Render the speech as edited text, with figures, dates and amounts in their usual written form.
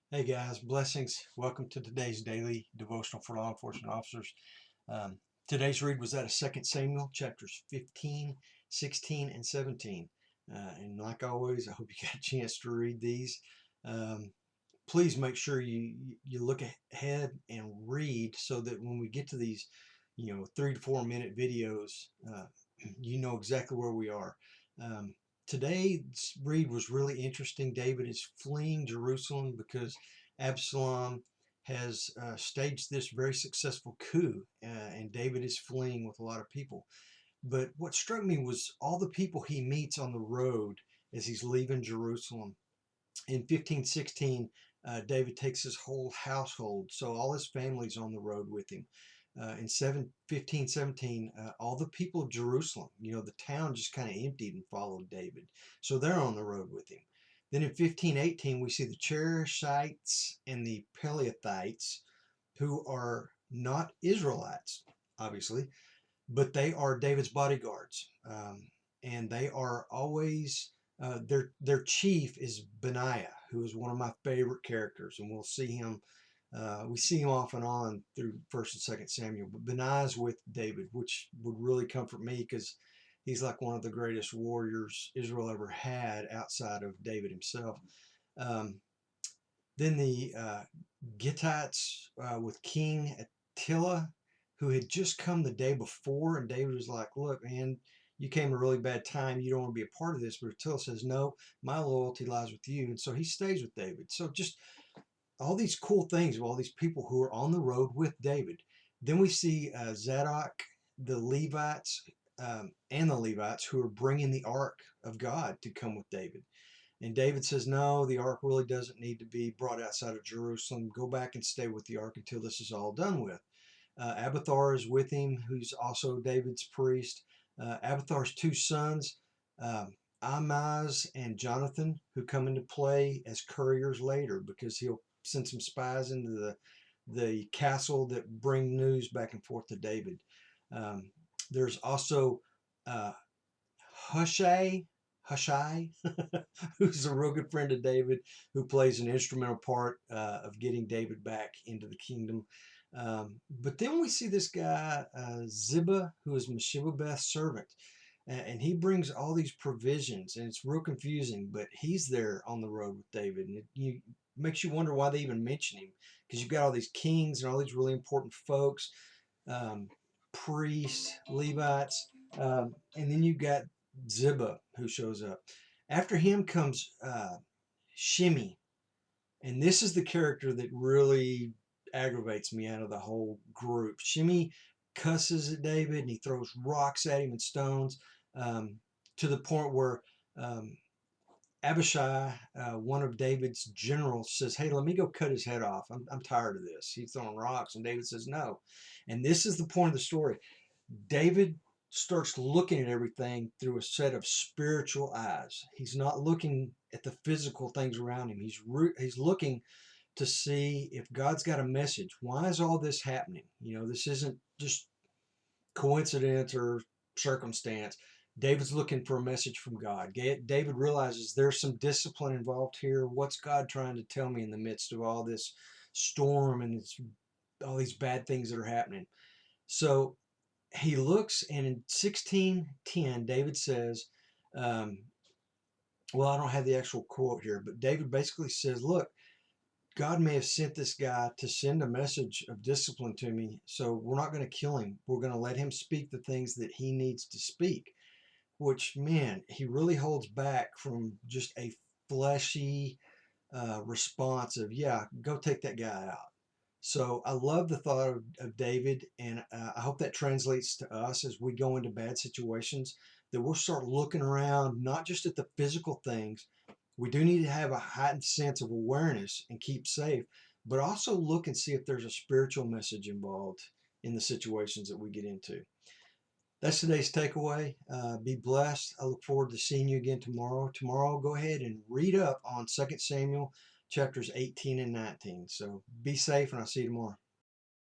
Hey guys, blessings. Welcome to today's daily devotional for law enforcement officers. Um, Today's read was out of 2 Samuel chapters 15, 16, and 17. And like always, I hope you got a chance to read these. Um, Please make sure you look ahead and read so that when we get to these, 3 to 4 minute videos, you know exactly where we are. Um, Today's read was really interesting. David is fleeing Jerusalem because Absalom has staged this very successful coup, and David is fleeing with a lot of people. But what struck me was all the people he meets on the road as he's leaving Jerusalem. In 1516, David takes his whole household, so all his family's on the road with him. In 1517, all the people of Jerusalem, the town just kind of emptied and followed David. So they're on the road with him. Then in 1518, we see the Cherethites and the Pelethites, who are not Israelites, obviously, but they are David's bodyguards, and they are always their chief is Benaiah, who is one of my favorite characters, and we'll see him. We see him off and on through First and Second Samuel, but Benaiah's with David, which would really comfort me because he's like one of the greatest warriors Israel ever had outside of David himself. Um, then the Gittites with King Attila, who had just come the day before, and David was like, "Look, man, you came at a really bad time. You don't want to be a part of this." But Attila says, "No, my loyalty lies with you," and so he stays with David. So just all these cool things of all these people who are on the road with David. Then we see Zadok, the Levites, and the Levites who are bringing the ark of God to come with David. And David says, no, the ark really doesn't need to be brought outside of Jerusalem. Go back and stay with the ark until this is all done with. Abiathar is with him, who's also David's priest. Abiathar's two sons, um, Ahimaaz and Jonathan, who come into play as couriers later because he'll send some spies into the castle that bring news back and forth to David. Um, there's also uh, Hushai, who's a real good friend of David, who plays an instrumental part of getting David back into the kingdom. But then we see this guy, Ziba, who is Mephibosheth's servant. And he brings all these provisions, and it's real confusing, but he's there on the road with David. And it makes you wonder why they even mention him, because you've got all these kings and all these really important folks, um, priests, Levites, and then you've got Ziba who shows up. After him comes Shimei, and this is the character that really aggravates me out of the whole group. Shimei cusses at David and he throws rocks at him and stones, um, to the point where um, Abishai, one of David's generals, says, "Hey, let me go cut his head off. I'm tired of this. He's throwing rocks." And David says, "No." And this is the point of the story. David starts looking at everything through a set of spiritual eyes. He's not looking at the physical things around him. He's looking to see if God's got a message. Why is all this happening? This isn't just coincidence or circumstance. David's looking for a message from God. David realizes there's some discipline involved here. What's God trying to tell me in the midst of all this storm and all these bad things that are happening? So he looks, and in 16:10, David says, um, well, I don't have the actual quote here, but David basically says, look, God may have sent this guy to send a message of discipline to me, so we're not going to kill him. We're going to let him speak the things that he needs to speak, which, man, he really holds back from just a fleshy response of, yeah, go take that guy out. So I love the thought of David, and I hope that translates to us as we go into bad situations, that we'll start looking around, not just at the physical things. We do need to have a heightened sense of awareness and keep safe, but also look and see if there's a spiritual message involved in the situations that we get into. That's today's takeaway. Be blessed. I look forward to seeing you again tomorrow. Tomorrow, go ahead and read up on 2 Samuel chapters 18 and 19. So be safe, and I'll see you tomorrow.